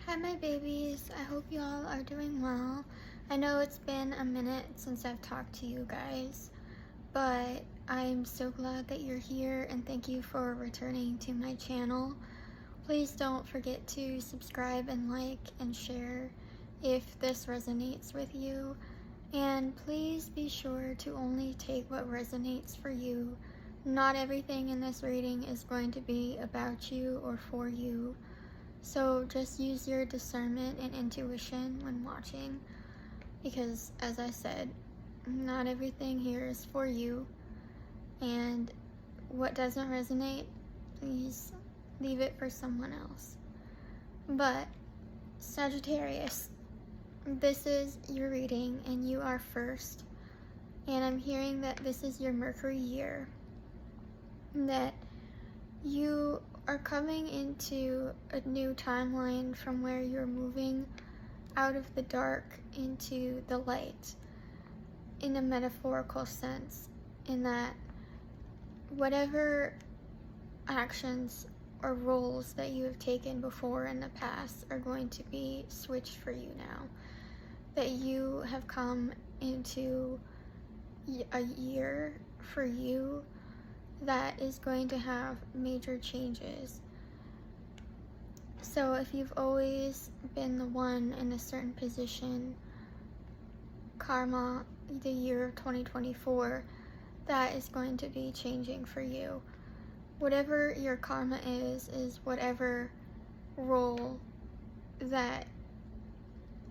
Hi my babies, I hope you all are doing well. I know it's been a minute since I've talked to you guys, but I'm so glad that you're here and thank you for returning to my channel. Please don't forget to subscribe and like and share if this resonates with you. And please be sure to only take what resonates for you. Not everything in this reading is going to be about you or for you. So just use your discernment and intuition when watching, because as I said, not everything here is for you, and what doesn't resonate, please leave it for someone else. But Sagittarius, this is your reading and you are first, and I'm hearing that this is your Mercury year, that you are coming into a new timeline from where you're moving out of the dark into the light in a metaphorical sense, in that whatever actions or roles that you have taken before in the past are going to be switched for you now, that you have come into a year for you that is going to have major changes. So if you've always been the one in a certain position, karma, the year 2024, that is going to be changing for you. Whatever your karma is whatever role that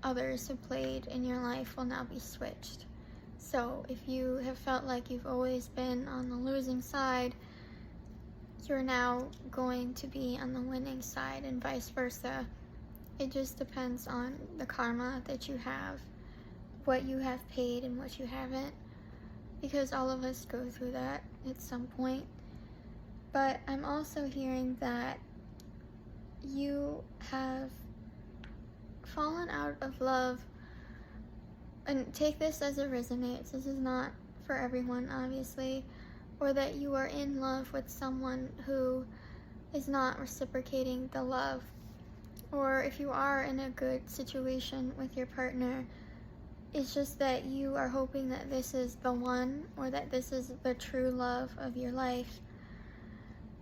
others have played in your life will now be switched. So if you have felt like you've always been on the losing side, you're now going to be on the winning side, and vice versa. It just depends on the karma that you have, what you have paid and what you haven't, because all of us go through that at some point. But I'm also hearing that you have fallen out of love, and take this as it resonates. This is not for everyone, obviously. Or that you are in love with someone who is not reciprocating the love. Or if you are in a good situation with your partner, it's just that you are hoping that this is the one, or that this is the true love of your life.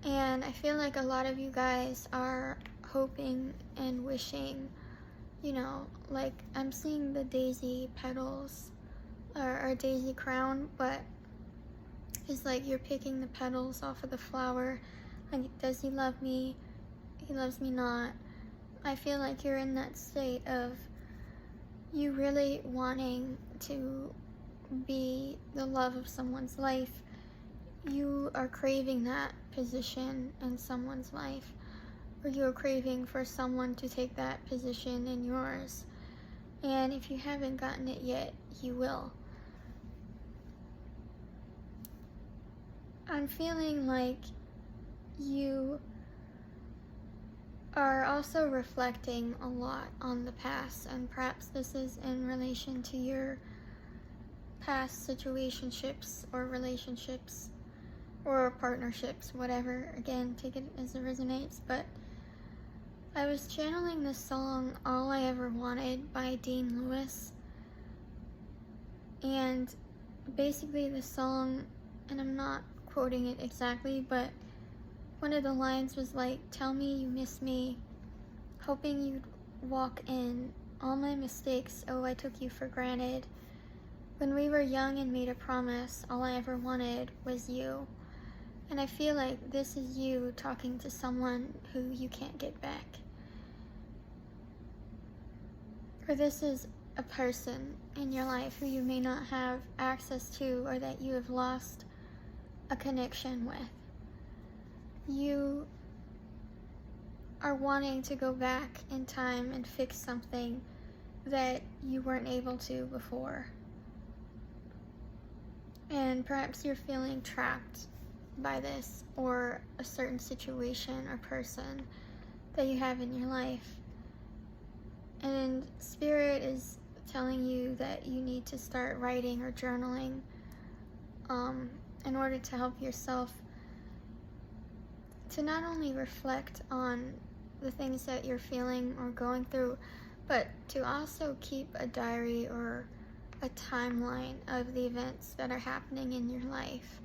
And I feel like a lot of you guys are hoping and wishing, you know, like I'm seeing the daisy petals or daisy crown, but it's like you're picking the petals off of the flower. Like, does he love me? He loves me not. I feel like you're in that state of you really wanting to be the love of someone's life. You are craving that position in someone's life, or you are craving for someone to take that position in yours. And if you haven't gotten it yet, you will. I'm feeling like you are also reflecting a lot on the past, and perhaps this is in relation to your past situationships or relationships or partnerships, whatever. Again, take it as it resonates. But I was channeling the song All I Ever Wanted by Dean Lewis, and basically the song, and I'm not quoting it exactly, but one of the lines was like, tell me you miss me, hoping you'd walk in, all my mistakes, oh I took you for granted, when we were young and made a promise, all I ever wanted was you. And I feel like this is you talking to someone who you can't get back, or this is a person in your life who you may not have access to, or that you have lost a connection with. You are wanting to go back in time and fix something that you weren't able to before. And perhaps you're feeling trapped by this, or a certain situation or person that you have in your life. And Spirit is telling you that you need to start writing or journaling in order to help yourself to not only reflect on the things that you're feeling or going through, but to also keep a diary or a timeline of the events that are happening in your life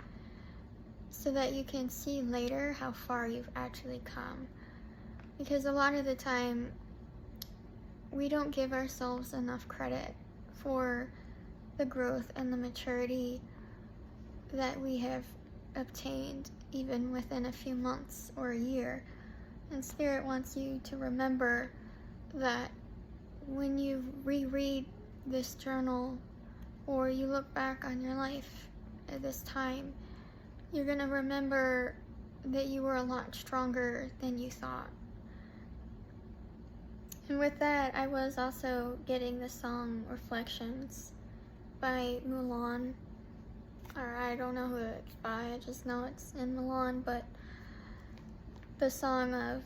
so that you can see later how far you've actually come. Because a lot of the time, we don't give ourselves enough credit for the growth and the maturity that we have obtained even within a few months or a year. And Spirit wants you to remember that when you reread this journal or you look back on your life at this time, you're going to remember that you were a lot stronger than you thought. And with that, I was also getting the song Reflections by Mulan. Or I don't know who it's by, I just know it's in Mulan, but the song of,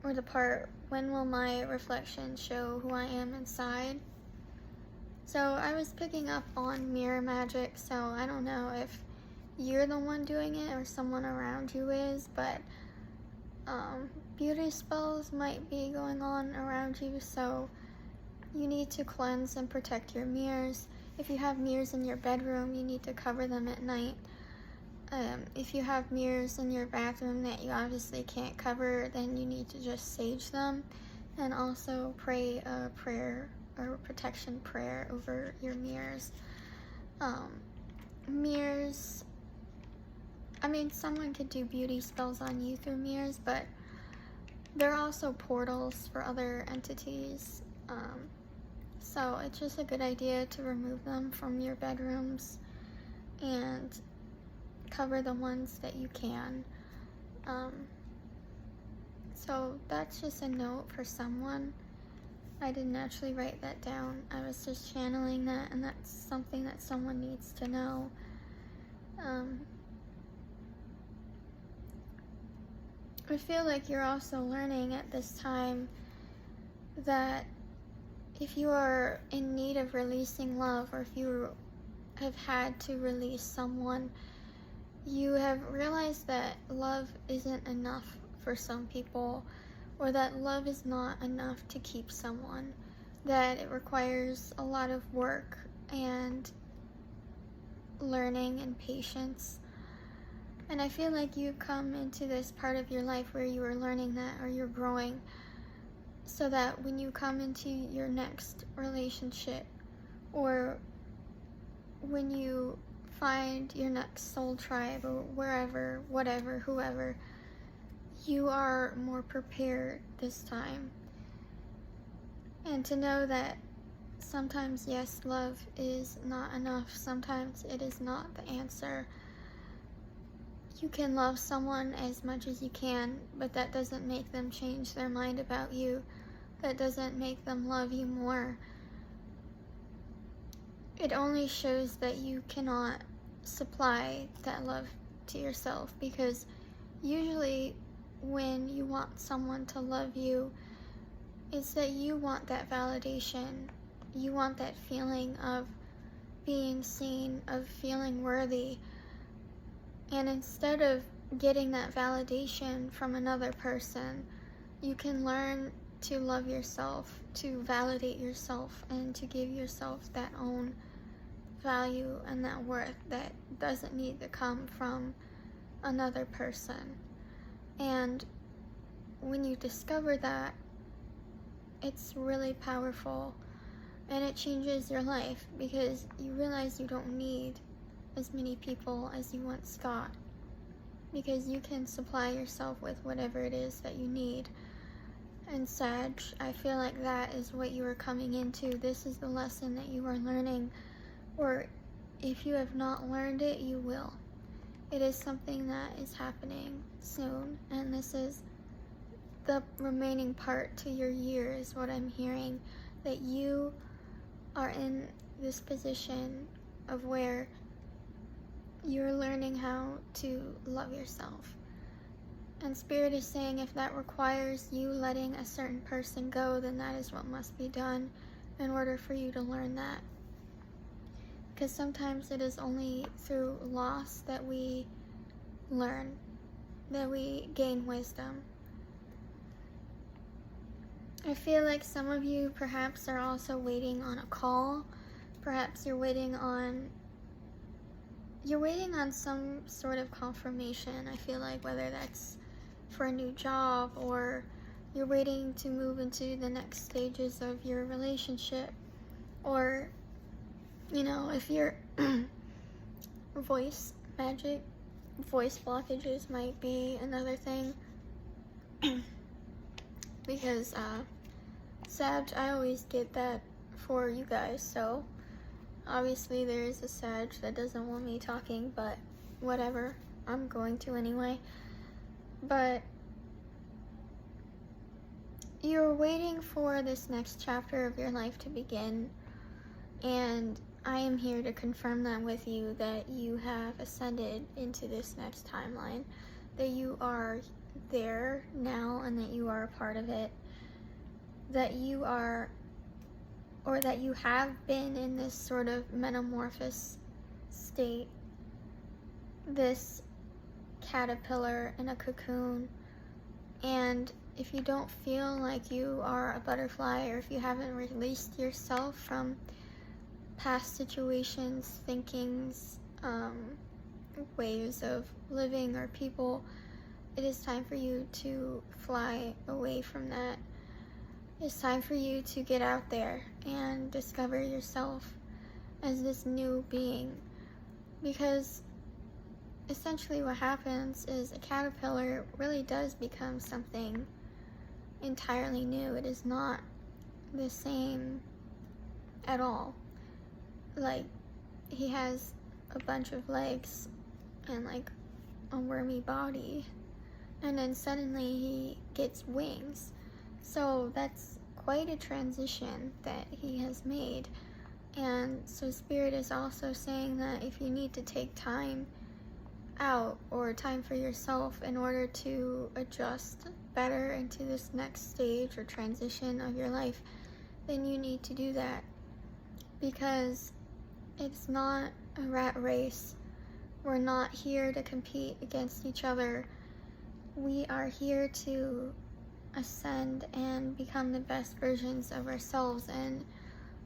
or the part, when will my reflection show who I am inside? So I was picking up on mirror magic, so I don't know if you're the one doing it or someone around you is, but beauty spells might be going on around you, so you need to cleanse and protect your mirrors. If you have mirrors in your bedroom, you need to cover them at night. If you have mirrors in your bathroom that you obviously can't cover, then you need to just sage them and also pray a prayer or protection prayer over your mirrors. Mirrors, I mean, someone could do beauty spells on you through mirrors, but they're also portals for other entities. So it's just a good idea to remove them from your bedrooms and cover the ones that you can. So that's just a note for someone. I didn't actually write that down. I was just channeling that, and that's something that someone needs to know. I feel like you're also learning at this time that if you are in need of releasing love, or if you have had to release someone, you have realized that love isn't enough for some people, or that love is not enough to keep someone, that it requires a lot of work and learning and patience. And I feel like you've come into this part of your life where you are learning that, or you're growing, so that when you come into your next relationship, or when you find your next soul tribe, or wherever, whatever, whoever, you are more prepared this time. And to know that sometimes, yes, love is not enough. Sometimes it is not the answer. You can love someone as much as you can, but that doesn't make them change their mind about you. That doesn't make them love you more. It only shows that you cannot supply that love to yourself, because usually when you want someone to love you, it's that you want that validation. You want that feeling of being seen, of feeling worthy. And instead of getting that validation from another person, you can learn to love yourself, to validate yourself, and to give yourself that own value and that worth that doesn't need to come from another person. And when you discover that, it's really powerful, and it changes your life, because you realize you don't need as many people as you once thought, because you can supply yourself with whatever it is that you need. And Sag, I feel like that is what you are coming into. This is the lesson that you are learning, or if you have not learned it, you will. It is something that is happening soon, and this is the remaining part to your year, is what I'm hearing, that you are in this position of where you're learning how to love yourself. And Spirit is saying if that requires you letting a certain person go, then that is what must be done in order for you to learn that. Because sometimes it is only through loss that we learn, that we gain wisdom. I feel like some of you perhaps are also waiting on a call. Perhaps you're waiting on some sort of confirmation. I feel like whether that's for a new job, or you're waiting to move into the next stages of your relationship, or if you're voice blockages might be another thing. Because Sag, I always get that for you guys, so obviously there is a Sag that doesn't want me talking, but whatever, I'm going to anyway. But you're waiting for this next chapter of your life to begin, and I am here to confirm that with you, that you have ascended into this next timeline, that you are there now and that you are a part of it, that you are, or that you have been in this sort of metamorphosis state, this caterpillar in a cocoon. And if you don't feel like you are a butterfly, or if you haven't released yourself from past situations, thinkings, ways of living, or people, it is time for you to fly away from that. It's time for you to get out there and discover yourself as this new being. Because essentially what happens is a caterpillar really does become something entirely new. It is not the same at all. Like, he has a bunch of legs and like a wormy body, and then suddenly he gets wings. So that's quite a transition that he has made. And so Spirit is also saying that if you need to take time out, or time for yourself, in order to adjust better into this next stage or transition of your life, then you need to do that. Because it's not a rat race. We're not here to compete against each other. We are here to ascend and become the best versions of ourselves. And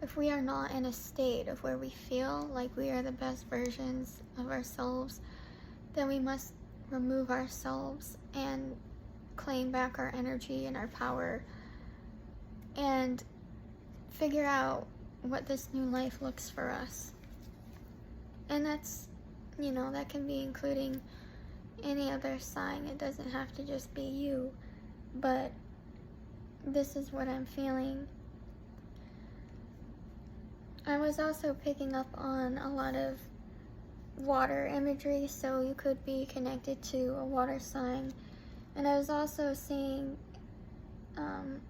if we are not in a state of where we feel like we are the best versions of ourselves, then we must remove ourselves and claim back our energy and our power, and figure out what this new life looks for us. And that's, that can be including any other sign. It doesn't have to just be you. But this is what I'm feeling. I was also picking up on a lot of water imagery, so you could be connected to a water sign. And I was also seeing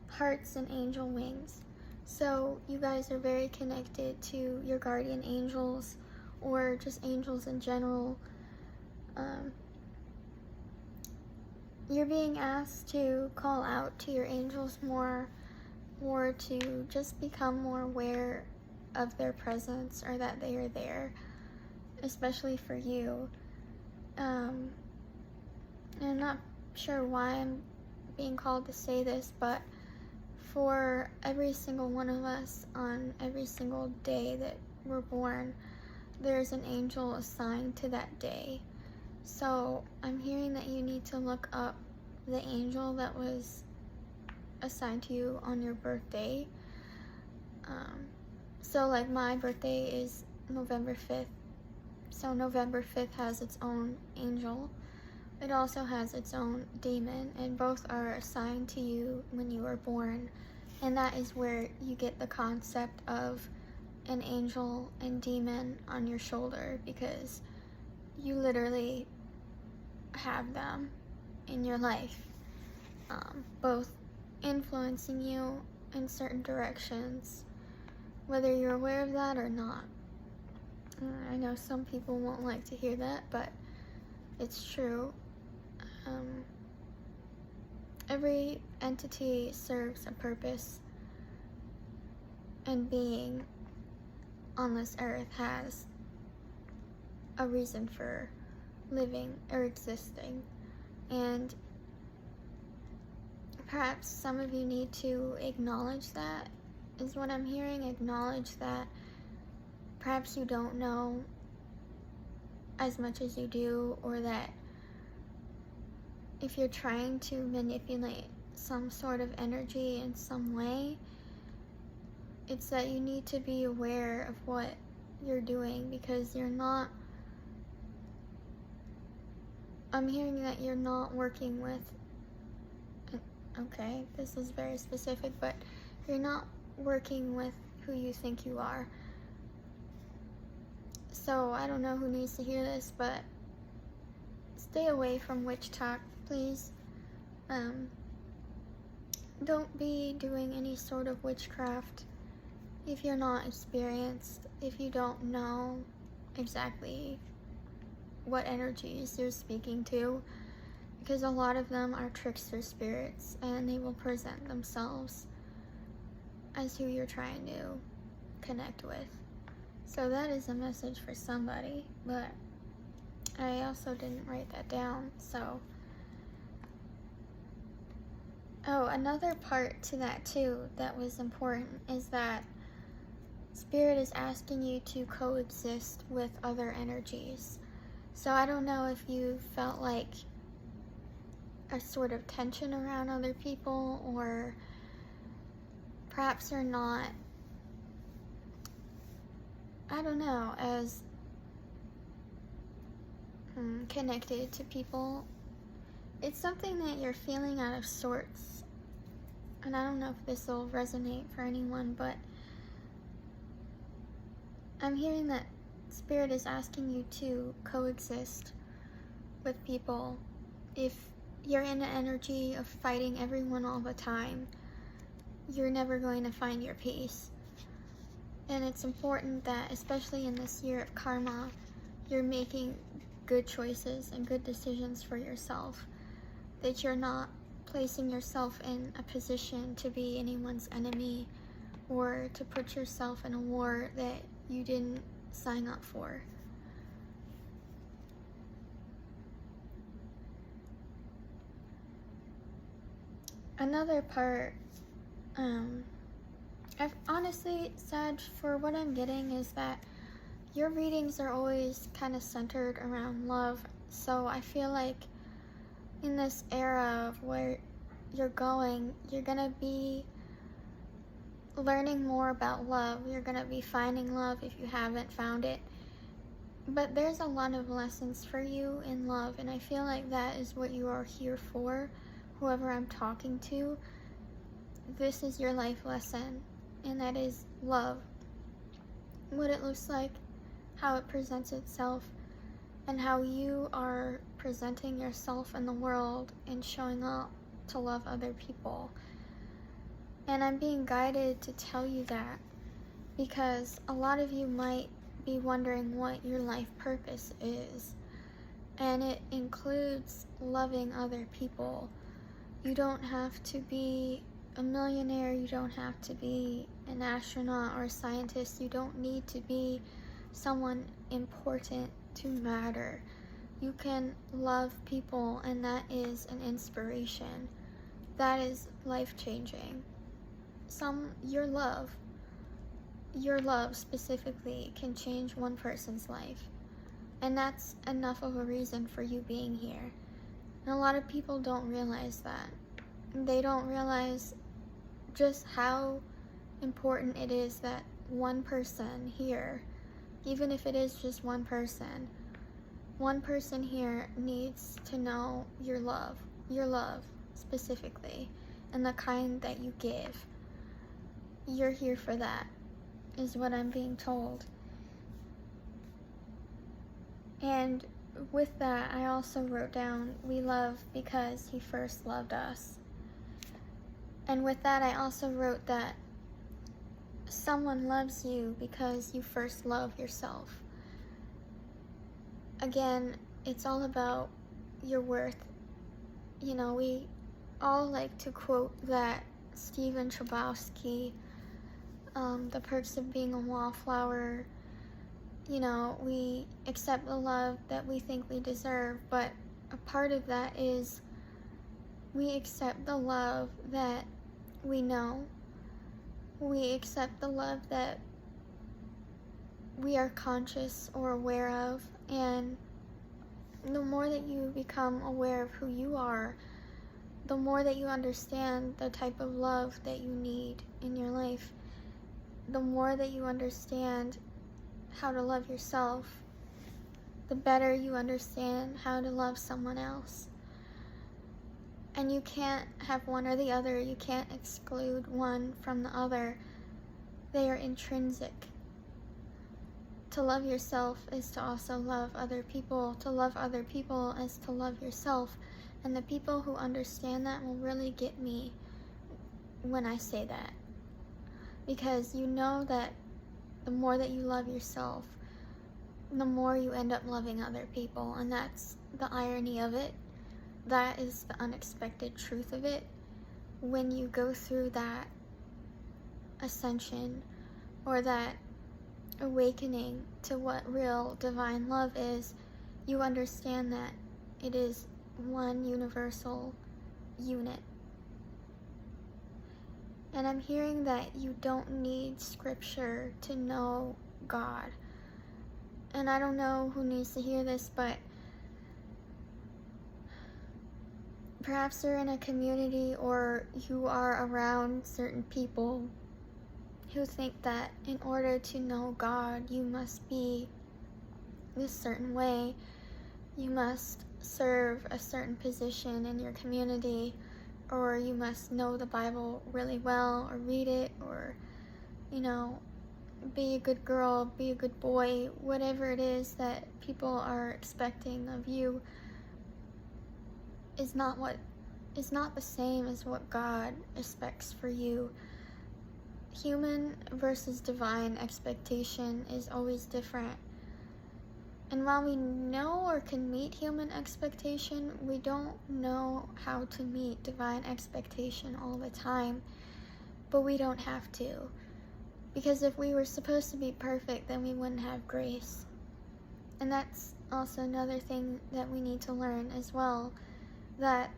hearts and angel wings. So you guys are very connected to your guardian angels, or just angels in general. You're being asked to call out to your angels more, or to just become more aware of their presence, or that they are there, especially for you. And I'm not sure why I'm being called to say this, but for every single one of us, on every single day that we're born, there's an angel assigned to that day. So I'm hearing that you need to look up the angel that was assigned to you on your birthday. So like my birthday is November 5th. So November 5th has its own angel. It also has its own demon, and both are assigned to you when you were born. And that is where you get the concept of an angel and demon on your shoulder, because you literally have them in your life, both influencing you in certain directions, whether you're aware of that or not. I know some people won't like to hear that, but it's true. Every entity serves a purpose, and being on this earth has a reason for living or existing. And perhaps some of you need to acknowledge that, is what I'm hearing. Acknowledge that perhaps you don't know as much as you do, or that if you're trying to manipulate some sort of energy in some way, it's that you need to be aware of what you're doing, because you're not, I'm hearing that you're not working with, okay, this is very specific, but you're not working with who you think you are. So I don't know who needs to hear this, but stay away from witch talk, please. Don't be doing any sort of witchcraft if you're not experienced, if you don't know exactly what energies you're speaking to, because a lot of them are trickster spirits, and they will present themselves as who you're trying to connect with. So that is a message for somebody, but I also didn't write that down, so. Oh, another part to that too that was important is that Spirit is asking you to coexist with other energies. So I don't know if you felt like a sort of tension around other people, or perhaps you're not, I don't know, as connected to people. It's something that you're feeling out of sorts, and I don't know if this will resonate for anyone, but I'm hearing that Spirit is asking you to coexist with people. If you're in an energy of fighting everyone all the time, you're never going to find your peace. And it's important that, especially in this year of karma, you're making good choices and good decisions for yourself. That you're not placing yourself in a position to be anyone's enemy, or to put yourself in a war that you didn't sign up for. Another part, I've honestly, Sag, for what I'm getting is that your readings are always kind of centered around love. So I feel like in this era of where you're going, you're gonna be learning more about love. You're gonna be finding love if you haven't found it. But there's a lot of lessons for you in love, and I feel like that is what you are here for. Whoever I'm talking to, this is your life lesson, and that is love. What it looks like, how it presents itself, and how you are presenting yourself in the world and showing up to love other people. And I'm being guided to tell you that because a lot of you might be wondering what your life purpose is, and it includes loving other people. You don't have to be a millionaire, you don't have to be an astronaut or a scientist, you don't need to be someone important to matter. You can love people, and that is an inspiration. That is life-changing. Your love specifically can change one person's life, and that's enough of a reason for you being here. And a lot of people don't realize that. They don't realize just how important it is that one person here, even if it is just one person here needs to know your love specifically, and the kind that you give. You're here for that, is what I'm being told. And with that, I also wrote down, we love because he first loved us. And with that, I also wrote that someone loves you because you first love yourself. Again, it's all about your worth. You know, we all like to quote that Stephen Chbosky, The Perks of Being a Wallflower. You know, we accept the love that we think we deserve, but a part of that is we accept the love that we know. We accept the love that we are conscious or aware of, and the more that you become aware of who you are, the more that you understand the type of love that you need in your life, the more that you understand how to love yourself, the better you understand how to love someone else. And you can't have one or the other. You can't exclude one from the other. They are intrinsic. To love yourself is to also love other people. To love other people is to love yourself. And the people who understand that will really get me when I say that. Because you know that the more that you love yourself, the more you end up loving other people. And that's the irony of it. That is the unexpected truth of it. When you go through that ascension or that awakening to what real divine love is, you understand that it is one universal unit. And I'm hearing that you don't need scripture to know God. And I don't know who needs to hear this, but perhaps you're in a community or you are around certain people who think that in order to know God, you must be this certain way. You must serve a certain position in your community, or you must know the Bible really well, or read it, or, be a good girl, be a good boy, whatever it is that people are expecting of you is not the same as what God expects for you. Human versus divine expectation is always different. And while we know or can meet human expectation, we don't know how to meet divine expectation all the time. But we don't have to. Because if we were supposed to be perfect, then we wouldn't have grace. And that's also another thing that we need to learn as well. That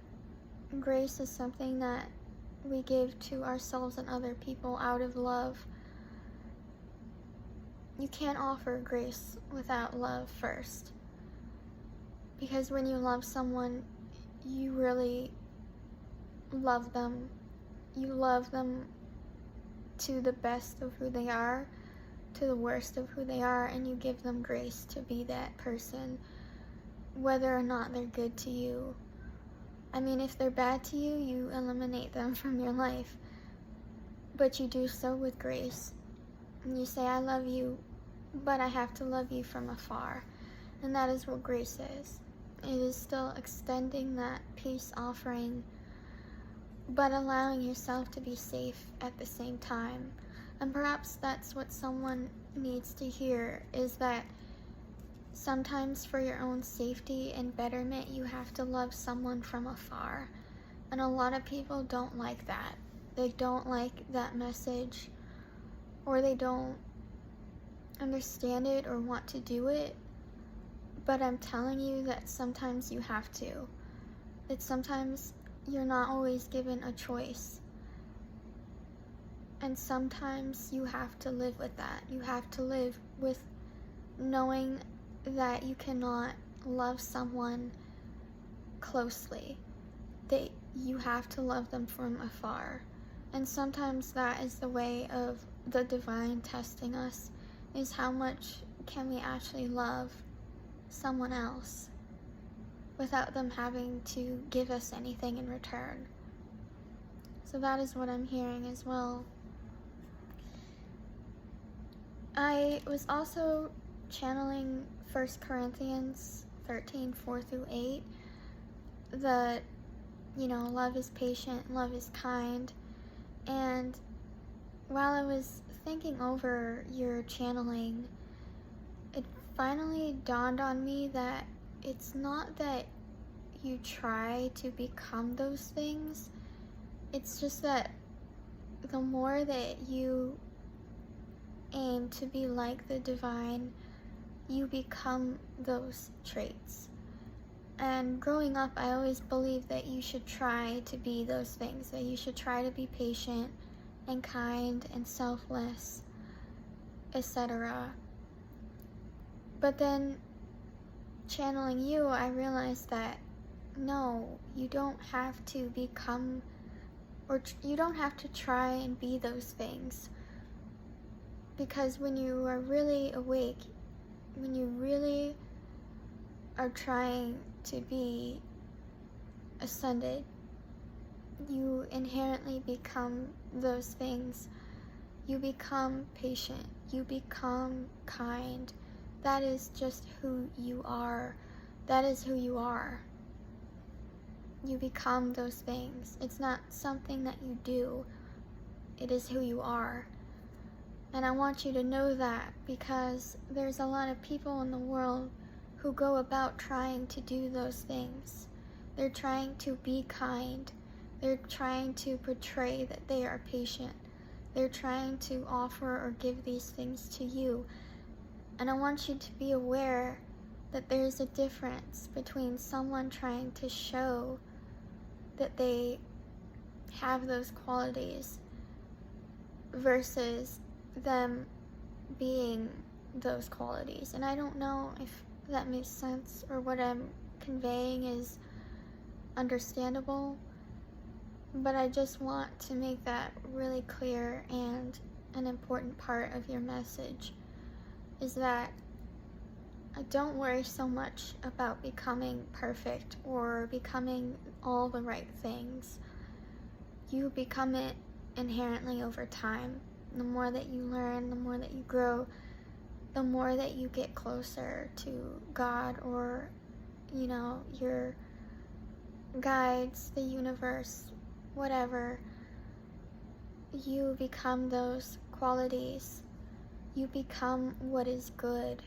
grace is something that we give to ourselves and other people out of love. You can't offer grace without love first. Because when you love someone, you really love them. You love them to the best of who they are, to the worst of who they are, and you give them grace to be that person, whether or not they're good to you. I mean, if they're bad to you, you eliminate them from your life. But you do so with grace. And you say, I love you, but I have to love you from afar. And that is what grace is. It is still extending that peace offering, but allowing yourself to be safe at the same time. And perhaps that's what someone needs to hear, is that sometimes for your own safety and betterment, you have to love someone from afar. And a lot of people don't like that. They don't like that message, or they don't understand it or want to do it. But I'm telling you that sometimes you have to. That sometimes you're not always given a choice. And sometimes you have to live with that. You have to live with knowing that you cannot love someone closely, that you have to love them from afar. And sometimes that is the way of the divine testing us, is how much can we actually love someone else without them having to give us anything in return. So that is what I'm hearing as well. I was also channeling 1 Corinthians 13, 4 through 8, that, love is patient, love is kind. And while I was thinking over your channeling, it finally dawned on me that it's not that you try to become those things. It's just that the more that you aim to be like the divine, you become those traits. And growing up, I always believed that you should try to be those things, that you should try to be patient and kind and selfless, etc. But then, channeling you, I realized that no, you don't have to become, or you don't have to try and be those things. Because when you are really awake, when you really are trying to be ascended, you inherently become those things. You become patient. You become kind. That is just who you are. That is who you are. You become those things. It's not something that you do. It is who you are. And I want you to know that, because there's a lot of people in the world who go about trying to do those things. They're trying to be kind. They're trying to portray that they are patient. They're trying to offer or give these things to you. And I want you to be aware that there's a difference between someone trying to show that they have those qualities versus them being those qualities. And I don't know if that makes sense, or what I'm conveying is understandable, but I just want to make that really clear. And an important part of your message is that don't worry so much about becoming perfect or becoming all the right things. You become it inherently over time. The more that you learn, the more that you grow, the more that you get closer to God, or, your guides, the universe, whatever. You become those qualities. You become what is good.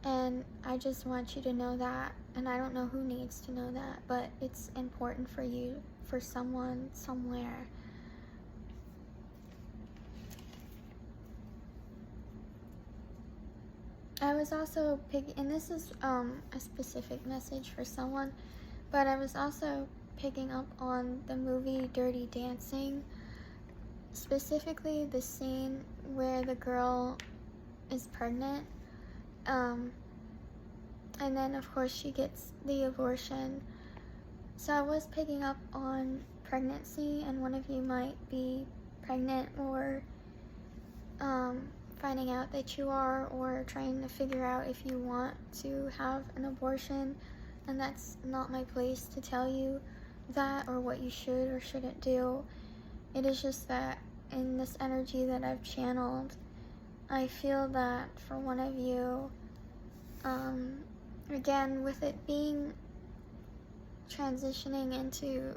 And I just want you to know that. And I don't know who needs to know that, but it's important for you, for someone, somewhere. I was also and this is a specific message for someone, but I was also picking up on the movie Dirty Dancing, specifically the scene where the girl is pregnant, and then of course she gets the abortion. So I was picking up on pregnancy, and one of you might be pregnant, or finding out that you are, or trying to figure out if you want to have an abortion. And that's not my place to tell you that, or what you should or shouldn't do. It is just that in this energy that I've channeled, I feel that for one of you, again, with it being transitioning into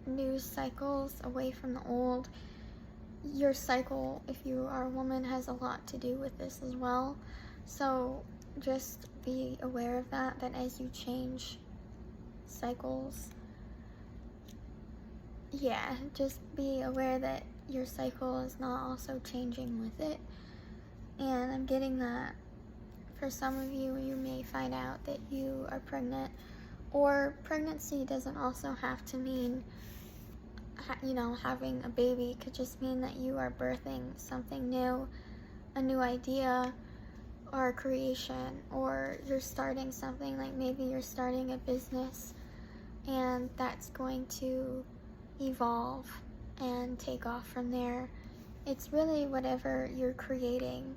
new cycles away from the old, your cycle, if you are a woman, has a lot to do with this as well. So just be aware of that as you change cycles, just be aware that your cycle is not also changing with it. And I'm getting that for some of you, you may find out that you are pregnant, or pregnancy doesn't also have to mean having a baby. It could just mean that you are birthing something new, a new idea or a creation, or you're starting something, like maybe you're starting a business and that's going to evolve and take off from there. It's really whatever you're creating,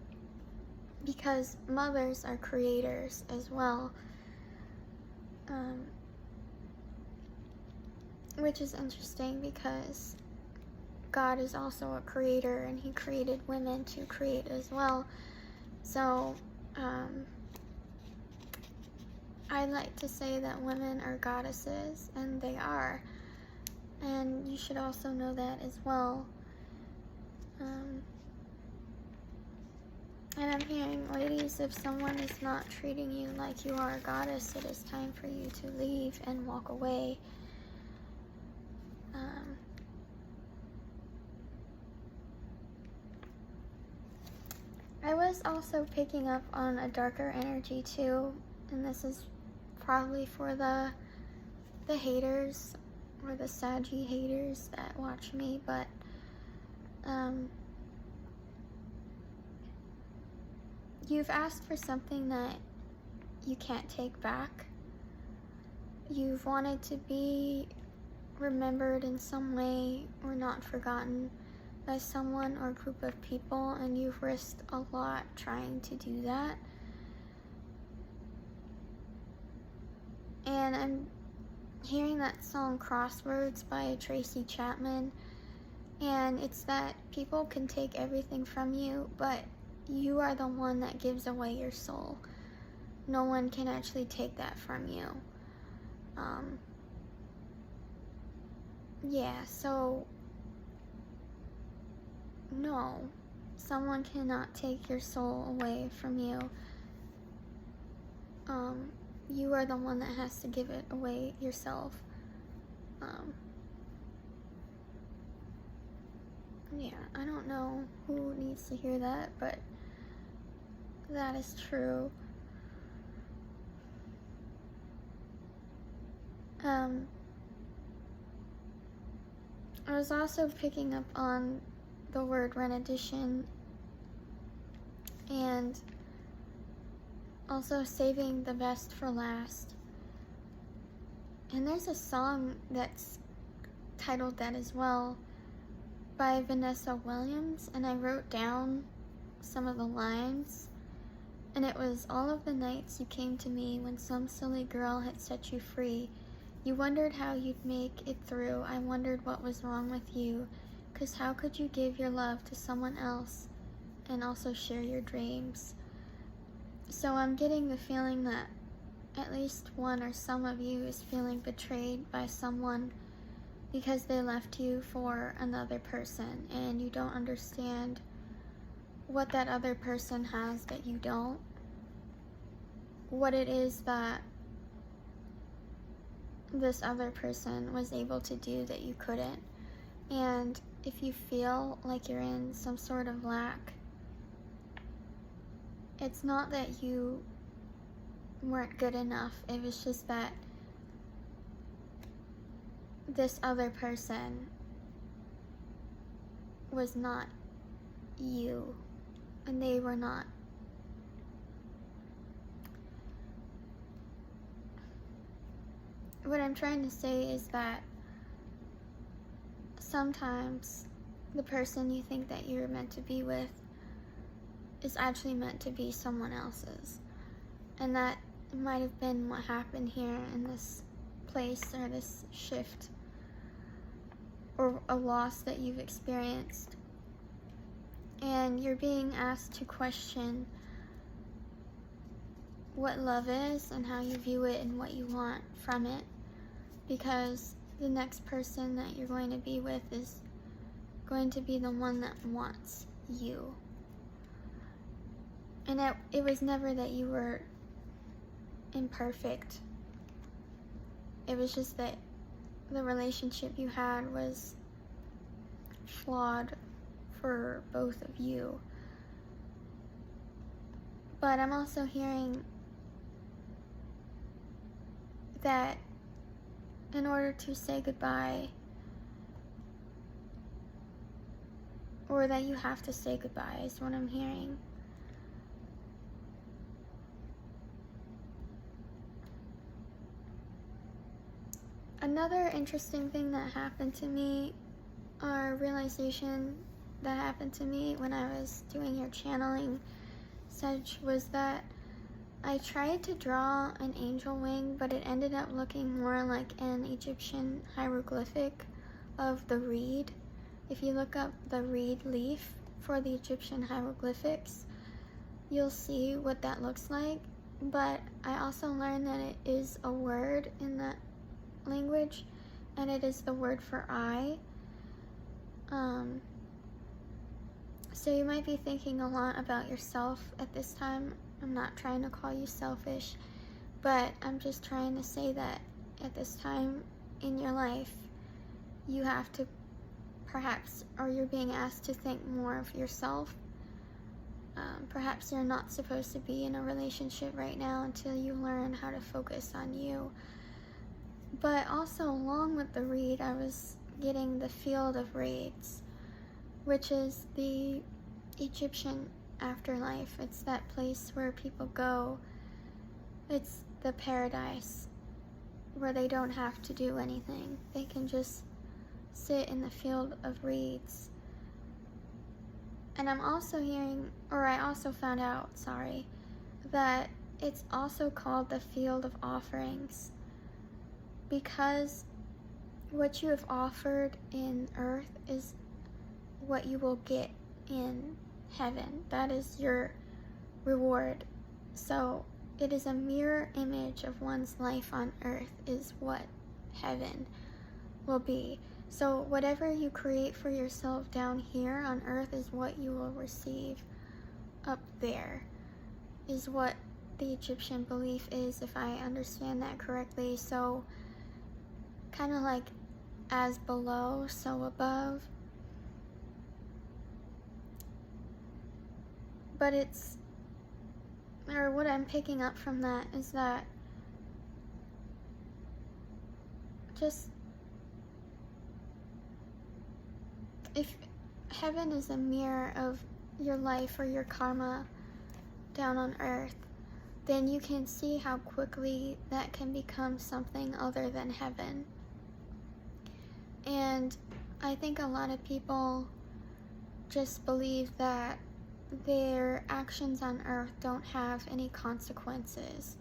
because mothers are creators as well, which is interesting because God is also a creator, and he created women to create as well. So I like to say that women are goddesses, and they are, and you should also know that as well. And I'm hearing, ladies, if someone is not treating you like you are a goddess, it is time for you to leave and walk away. I was also picking up on a darker energy too, and this is probably for the haters or the Saggy haters that watch me, but you've asked for something that you can't take back. You've wanted to be remembered in some way or not forgotten by someone or group of people, and you've risked a lot trying to do that. And I'm hearing that song Crossroads by Tracy Chapman, and it's that people can take everything from you, but you are the one that gives away your soul. No one can actually take that from you. Yeah, so no, someone cannot take your soul away from you. You are the one that has to give it away yourself. Yeah, I don't know who needs to hear that, but that is true. I was also picking up on the word rendition and also saving the best for last. And there's a song that's titled that as well by Vanessa Williams, and I wrote down some of the lines, and it was, all of the nights you came to me when some silly girl had set you free. You wondered how you'd make it through. I wondered what was wrong with you, 'cause how could you give your love to someone else and also share your dreams? So I'm getting the feeling that at least one or some of you is feeling betrayed by someone because they left you for another person, and you don't understand what that other person has that you don't, what it is that this other person was able to do that you couldn't. And if you feel like you're in some sort of lack, it's not that you weren't good enough. It was just that this other person was not you, and they were not. What I'm trying to say is that sometimes the person you think that you're meant to be with is actually meant to be someone else's. And that might have been what happened here in this place, or this shift, or a loss that you've experienced. And you're being asked to question what love is and how you view it and what you want from it, because the next person that you're going to be with is going to be the one that wants you. And it was never that you were imperfect. It was just that the relationship you had was flawed for both of you. But I'm also hearing that in order to say goodbye, or that you have to say goodbye, is what I'm hearing. Another interesting thing that happened to me, or realization that happened to me when I was doing your channeling, Sage, was that I tried to draw an angel wing, but it ended up looking more like an Egyptian hieroglyphic of the reed. If you look up the reed leaf for the Egyptian hieroglyphics, you'll see what that looks like. But I also learned that it is a word in that language, and it is the word for I. So you might be thinking a lot about yourself at this time. I'm not trying to call you selfish, but I'm just trying to say that at this time in your life, you have to perhaps, or you're being asked to think more of yourself. Perhaps you're not supposed to be in a relationship right now until you learn how to focus on you. But also, along with the read, I was getting the field of reeds, which is the Egyptian afterlife. It's that place where people go. It's the paradise where they don't have to do anything. They can just sit in the field of reeds. And I'm also hearing, or I also found out, that it's also called the field of offerings, because what you have offered in earth is what you will get in heaven. That is your reward. So it is a mirror image of one's life on earth is what heaven will be. So whatever you create for yourself down here on earth is what you will receive up there, is what the Egyptian belief is, if I understand that correctly. So kind of like as below, so above. But what I'm picking up from that is that just, if heaven is a mirror of your life or your karma down on earth, then you can see how quickly that can become something other than heaven. And I think a lot of people just believe that their actions on earth don't have any consequences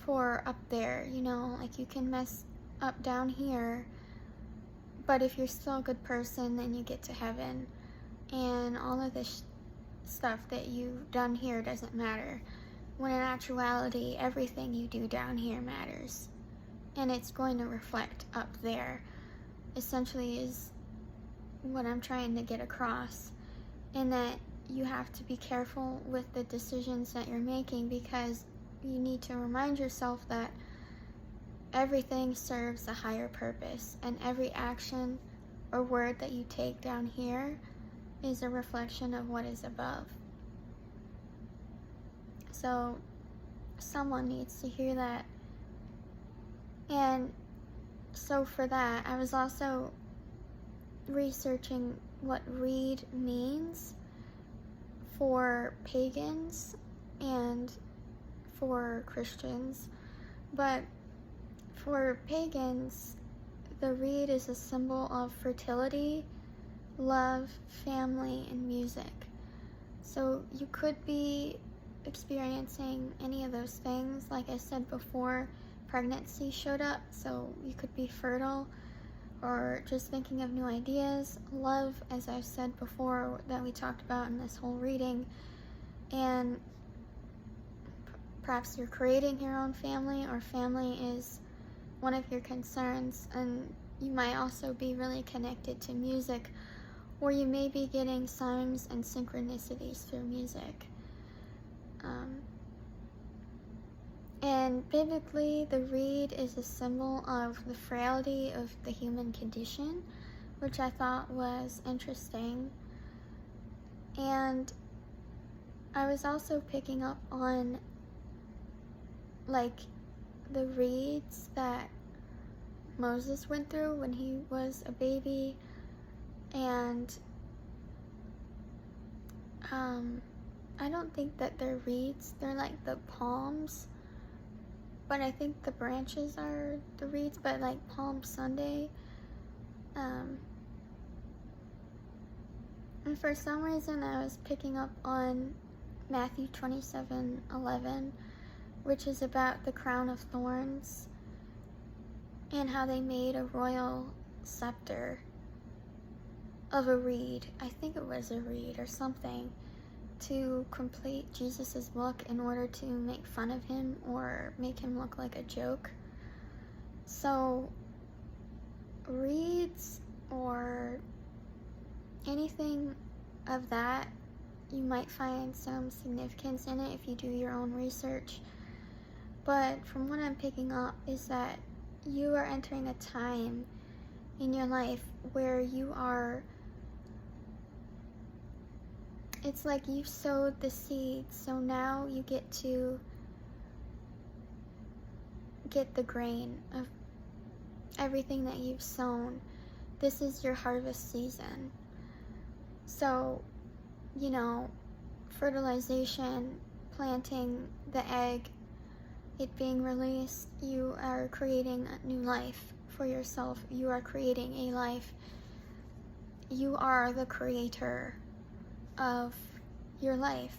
for up there. Like you can mess up down here, but if you're still a good person, then you get to heaven, and all of this stuff that you've done here doesn't matter, when in actuality everything you do down here matters, and it's going to reflect up there, essentially, is what I'm trying to get across. And that you have to be careful with the decisions that you're making, because you need to remind yourself that everything serves a higher purpose, and every action or word that you take down here is a reflection of what is above. So someone needs to hear that. And so for that, I was also researching what reed means for pagans and for Christians. But for pagans, the reed is a symbol of fertility, love, family, and music. So you could be experiencing any of those things. Like I said before, pregnancy showed up, so you could be fertile, or just thinking of new ideas. Love, as I've said before, that we talked about in this whole reading. And perhaps you're creating your own family, or family is one of your concerns, and you might also be really connected to music, or you may be getting signs and synchronicities through music. And biblically, the reed is a symbol of the frailty of the human condition, which I thought was interesting. And I was also picking up on, like, the reeds that Moses went through when he was a baby. And I don't think that they're reeds, they're like the palms, but I think the branches are the reeds, but like Palm Sunday. And for some reason I was picking up on Matthew 27:11, which is about the crown of thorns and how they made a royal scepter of a reed. I think it was a reed or something, to complete Jesus's look in order to make fun of him or make him look like a joke. So reeds or anything of that, you might find some significance in it if you do your own research. But from what I'm picking up is that you are entering a time in your life where you are it's like you sowed the seeds, so now you get to get the grain of everything that you've sown. This is your harvest season. So, you know, fertilization, planting the egg, it being released, you are creating a new life for yourself. You are creating a life. You are the creator of your life.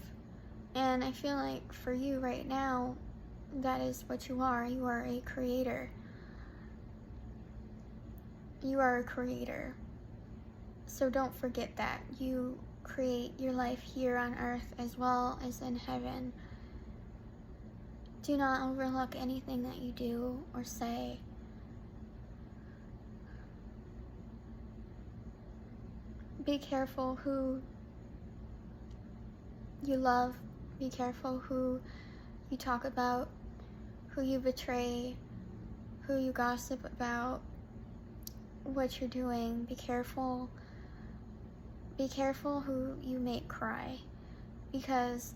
And I feel like for you right now, that is what you are. You are a creator. You are a creator. So don't forget that. You create your life here on earth as well as in heaven. Do not overlook anything that you do or say. Be careful who you love. Be careful who you talk about, who you betray, who you gossip about, what you're doing. Be careful. Be careful who you make cry, because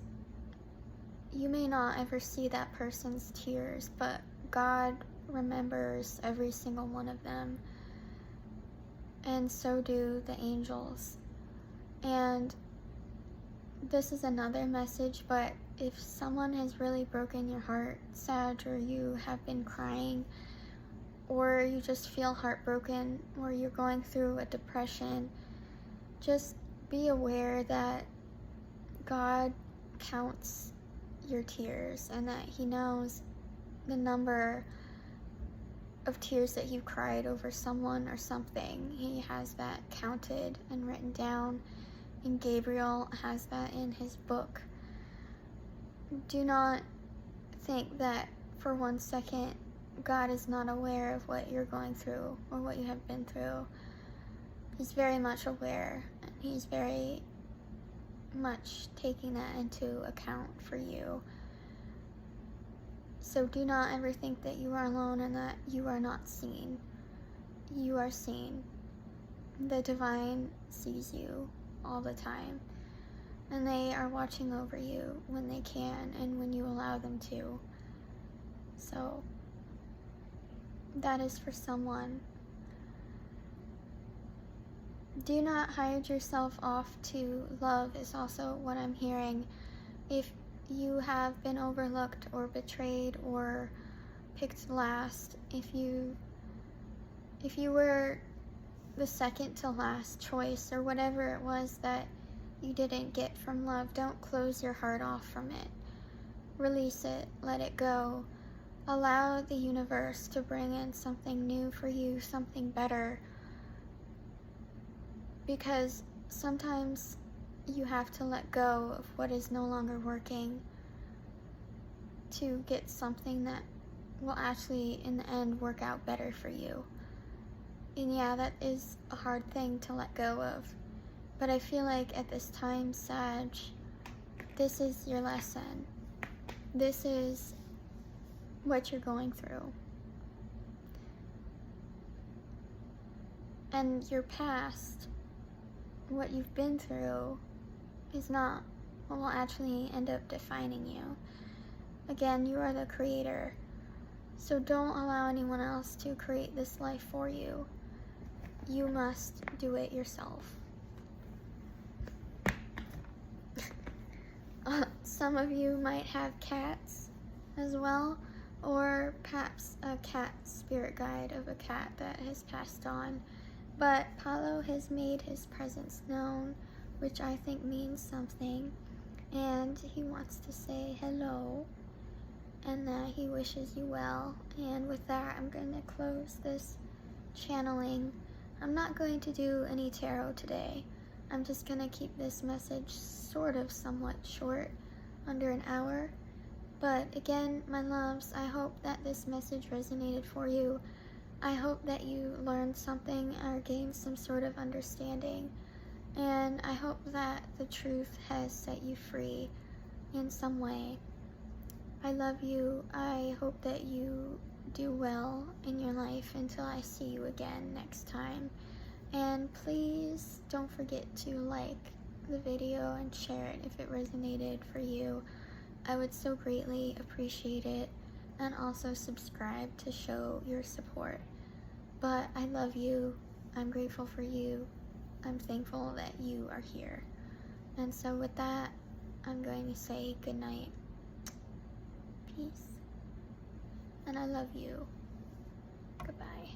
you may not ever see that person's tears, but God remembers every single one of them, and so do the angels. And this is another message, but if someone has really broken your heart, Sag, or you have been crying, or you just feel heartbroken, or you're going through a depression, just be aware that God counts your tears and that He knows the number of tears that you've cried over someone or something. He has that counted and written down, and Gabriel has that in his book. Do not think that for 1 second God is not aware of what you're going through or what you have been through. He's very much aware, and He's very much taking that into account for you. So do not ever think that you are alone and that you are not seen. You are seen. The divine sees you all the time, and they are watching over you when they can and when you allow them to. So that is for someone. Do not hide yourself off to love is also what I'm hearing. If you have been overlooked or betrayed or picked last, if you were the second to last choice or whatever it was that you didn't get from love, don't close your heart off from it. Release it, let it go. Allow the universe to bring in something new for you, something better. Because sometimes you have to let go of what is no longer working to get something that will actually, in the end, work out better for you. And yeah, that is a hard thing to let go of. But I feel like at this time, Sag, this is your lesson. This is what you're going through. And your past, what you've been through, is not what will actually end up defining you. Again, you are the creator. So don't allow anyone else to create this life for you. You must do it yourself. Some of you might have cats as well, or perhaps a cat spirit guide of a cat that has passed on. But Paulo has made his presence known, which I think means something, and he wants to say hello and that he wishes you well. And with that, I'm going to close this channeling. I'm not going to do any tarot today. I'm just going to keep this message sort of somewhat short, under an hour. But again, my loves, I hope that this message resonated for you. I hope that you learned something or gained some sort of understanding. And I hope that the truth has set you free in some way. I love you. I hope that you do well in your life until I see you again next time. And please don't forget to like, the video and share it if it resonated for you. I would so greatly appreciate it. And also subscribe to show your support. But I love you. I'm grateful for you. I'm thankful that you are here. And so with that, I'm going to say good night. Peace. And I love you. Goodbye.